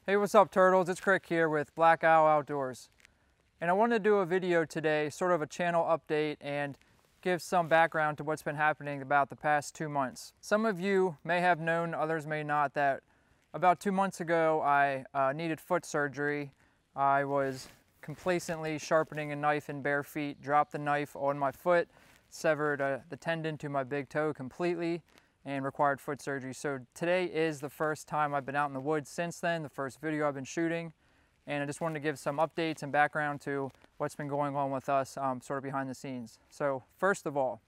Hey, what's up, turtles? It's Krik here with Black Owl Outdoors. And I wanted to do a video today, sort of a channel update, and give some background to what's been happening about the past 2 months. Some of you may have known, others may not, that about 2 months ago I needed foot surgery. I was complacently sharpening a knife in bare feet, dropped the knife on my foot, severed the tendon to my big toe completely, and required foot surgery. So today is the first time I've been out in the woods since then, the first video I've been shooting. And I just wanted to give some updates and background to what's been going on with us sort of behind the scenes. So first of all,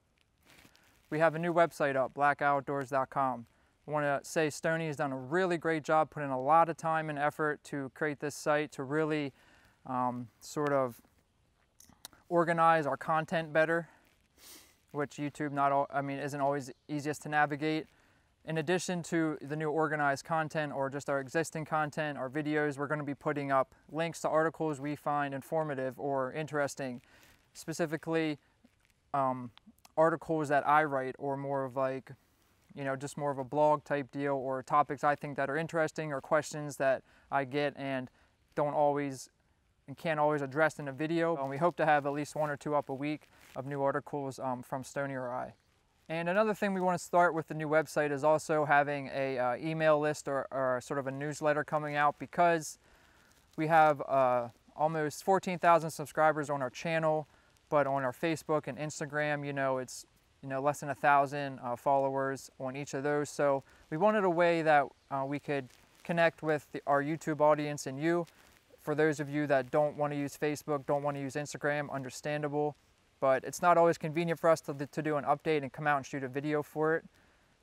we have a new website up, blackowloutdoors.com. I want to say Stoney has done a really great job, putting a lot of time and effort to create this site, to really sort of organize our content better, which YouTube isn't always easiest to navigate. In addition to the new organized content or just our existing content, our videos, we're going to be putting up links to articles we find informative or interesting, specifically articles that I write, or more of like, just more of a blog type deal, or topics I think that are interesting, or questions that I get and can't always address in a video. And we hope to have at least 1 or 2 up a week of new articles from Stoney or I. And another thing we want to start with the new website is also having a email list or sort of a newsletter coming out, because we have almost 14,000 subscribers on our channel, but on our Facebook and Instagram, it's less than 1,000 followers on each of those. So we wanted a way that we could connect with our YouTube audience and you. For those of you that don't want to use Facebook, don't want to use Instagram, understandable. But it's not always convenient for us to do an update and come out and shoot a video for it.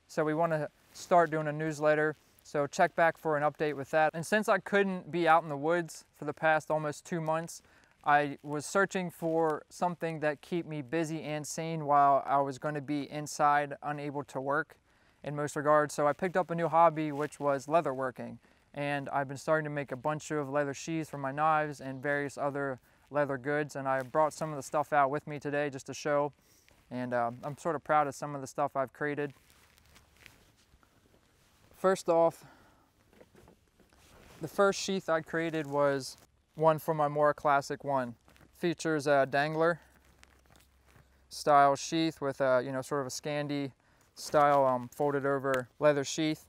So we want to start doing a newsletter. So check back for an update with that. And since I couldn't be out in the woods for the past almost 2 months, I was searching for something that keep me busy and sane while I was going to be inside, unable to work in most regards. So I picked up a new hobby, which was leather working. And I've been starting to make a bunch of leather sheaths for my knives and various other leather goods, and I brought some of the stuff out with me today just to show, and I'm sort of proud of some of the stuff I've created. First off, the first sheath I created was one from my more classic one. Features a dangler style sheath with a sort of a Scandi style folded over leather sheath.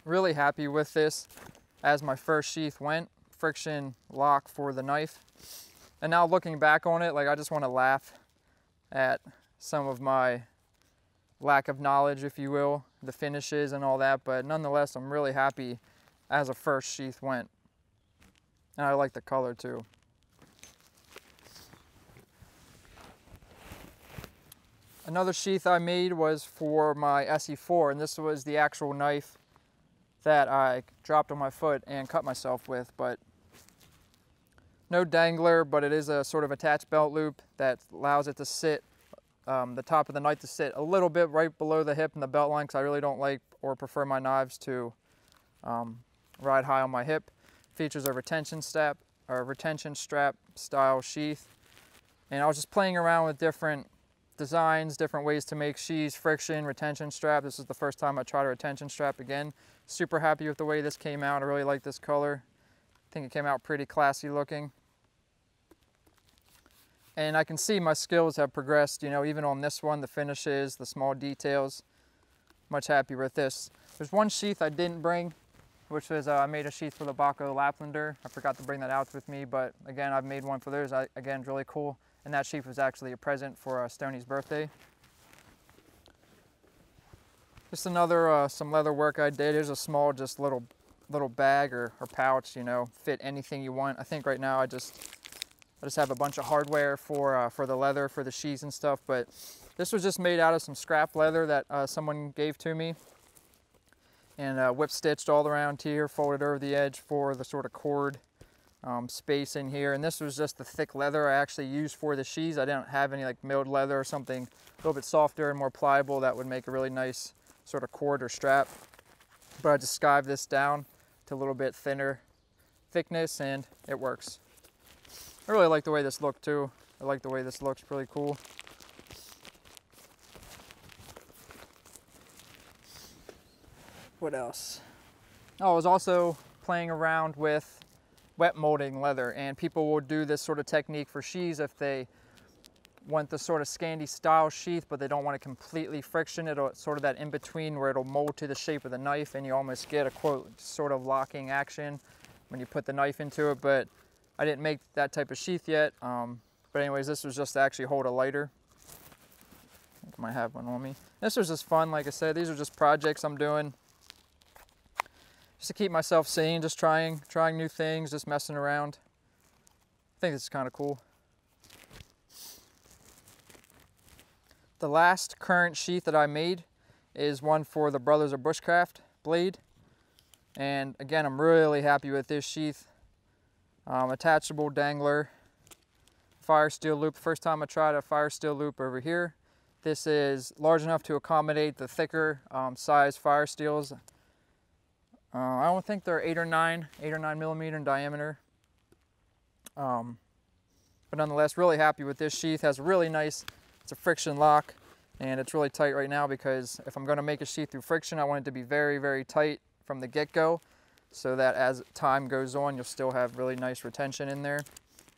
Really happy with this as my first sheath went. Friction lock for the knife. And now looking back on it, I just want to laugh at some of my lack of knowledge, if you will, the finishes and all that, but nonetheless, I'm really happy as a first sheath went. And I like the color too. Another sheath I made was for my SE4, and this was the actual knife that I dropped on my foot and cut myself with, but no dangler, but it is a sort of attached belt loop that allows it to sit, the top of the knife to sit a little bit right below the hip and the belt line, because I really don't like or prefer my knives to ride high on my hip. Features a retention strap style sheath. And I was just playing around with different designs, different ways to make sheaths, friction, retention strap. This is the first time I tried a retention strap again. Super happy with the way this came out. I really like this color. I think it came out pretty classy looking. And I can see my skills have progressed, even on this one, the finishes, the small details. Much happier with this. There's one sheath I didn't bring, which was I made a sheath for the Baco Laplander. I forgot to bring that out with me, but again, I've made one for those. Again, really cool. And that sheath was actually a present for Stoney's birthday. Just another, some leather work I did. Here's a small, just little bag or pouch, fit anything you want. I think right now I just have a bunch of hardware for the leather, for the sheaths and stuff, but this was just made out of some scrap leather that someone gave to me, and whip stitched all around here, folded over the edge for the sort of cord space in here. And this was just the thick leather I actually used for the sheaths. I didn't have any milled leather or something a little bit softer and more pliable that would make a really nice sort of cord or strap. But I just skived this down to a little bit thinner thickness, and it works. I really like the way this looked too. I like the way this looks, really cool. What else? Oh, I was also playing around with wet molding leather, and people will do this sort of technique for sheaths if they want the sort of Scandi style sheath, but they don't want to completely friction. It'll sort of that in between where it'll mold to the shape of the knife, and you almost get a quote sort of locking action when you put the knife into it. But I didn't make that type of sheath yet. But anyways, this was just to actually hold a lighter. I think I might have one on me. This was just fun, like I said. These are just projects I'm doing just to keep myself sane, just trying new things, just messing around. I think this is kind of cool. The last current sheath that I made is one for the Brothers of Bushcraft blade. And again, I'm really happy with this sheath. Attachable dangler, fire steel loop. First time I tried a fire steel loop over here. This is large enough to accommodate the thicker size fire steels. I don't think they're 8 or 9 millimeter in diameter. But nonetheless, really happy with this sheath. Has a really nice, it's a friction lock, and it's really tight right now because if I'm going to make a sheath through friction, I want it to be very, very tight from the get-go, so that as time goes on, you'll still have really nice retention in there.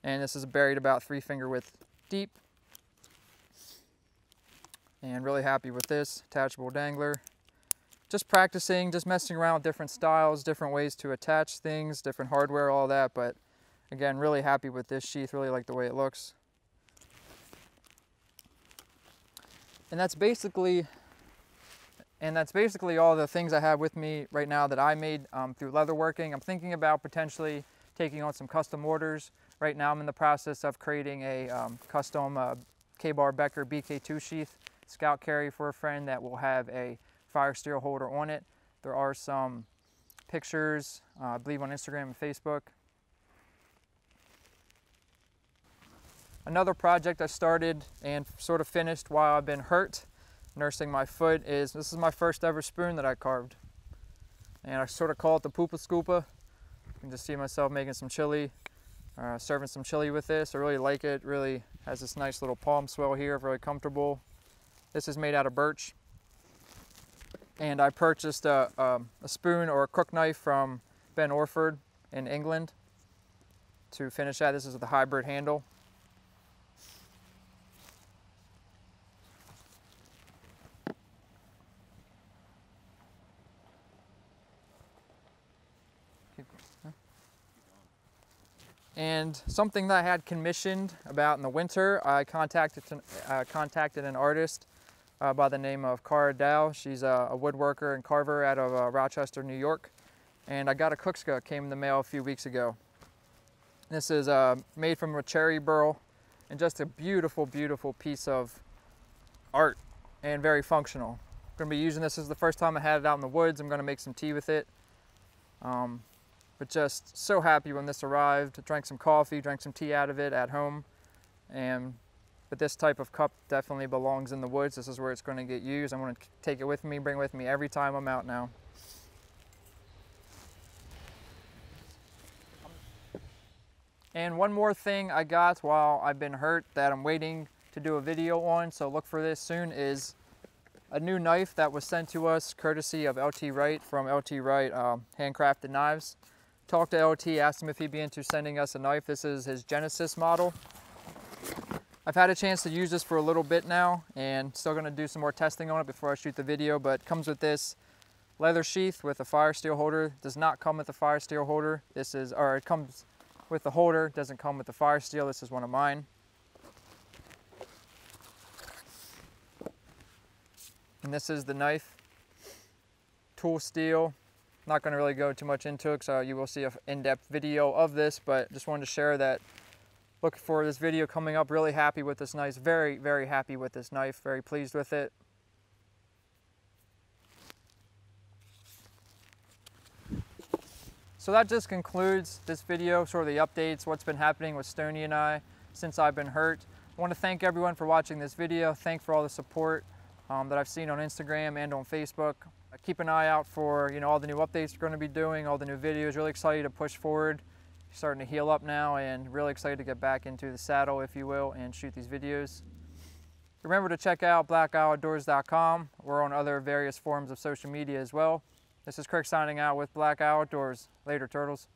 And this is buried about 3 finger width deep. And really happy with this attachable dangler. Just practicing, just messing around with different styles, different ways to attach things, different hardware, all that. But again, really happy with this sheath, really like the way it looks. And that's basically all the things I have with me right now that I made through leatherworking. I'm thinking about potentially taking on some custom orders. Right now I'm in the process of creating a custom K-Bar Becker BK2 sheath scout carry for a friend that will have a fire steel holder on it. There are some pictures, I believe on Instagram and Facebook. Another project I started and sort of finished while I've been hurt, nursing my foot, is this is my first ever spoon that I carved. And I sort of call it the Poopa Scoopa. You can just see myself making some chili, serving some chili with this. I really like it. Really has this nice little palm swell here, very comfortable. This is made out of birch. And I purchased a spoon or a crook knife from Ben Orford in England to finish that. This is the hybrid handle. And something that I had commissioned about in the winter, I contacted an artist by the name of Cara Dow. She's a woodworker and carver out of Rochester, New York. And I got a Cookska, came in the mail a few weeks ago. This is made from a cherry burl, and just a beautiful, beautiful piece of art and very functional. I'm going to be using this. This is the first time I had it out in the woods. I'm going to make some tea with it. But just so happy when this arrived. Drank some coffee, drank some tea out of it at home. But this type of cup definitely belongs in the woods. This is where it's going to get used. I'm going to take it with me, bring it with me every time I'm out now. And one more thing I got while I've been hurt that I'm waiting to do a video on, so look for this soon, is a new knife that was sent to us courtesy of LT Wright from LT Wright Handcrafted Knives. Talked to LT, asked him if he'd be into sending us a knife. This is his Genesis model. I've had a chance to use this for a little bit now, and still going to do some more testing on it before I shoot the video, but it comes with this leather sheath with a fire steel holder. It does not come with a fire steel holder. It comes with the holder, doesn't come with the fire steel. This is one of mine. And this is the knife. Tool steel. Not going to really go too much into it, so you will see an in-depth video of this, but just wanted to share that. Look for this video coming up. Really happy with this knife. Very, very happy with this knife. Very pleased with it. So that just concludes this video, sort of the updates, what's been happening with Stoney and I since I've been hurt. I want to thank everyone for watching this video. Thank for all the support that I've seen on Instagram and on Facebook. Keep an eye out for all the new updates we're going to be doing, all the new videos. Really excited to push forward. Starting to heal up now, and really excited to get back into the saddle, if you will, and shoot these videos. Remember to check out blackoutdoors.com. We're on other various forms of social media as well. This is Krik signing out with Black Outdoors. Later, Turtles.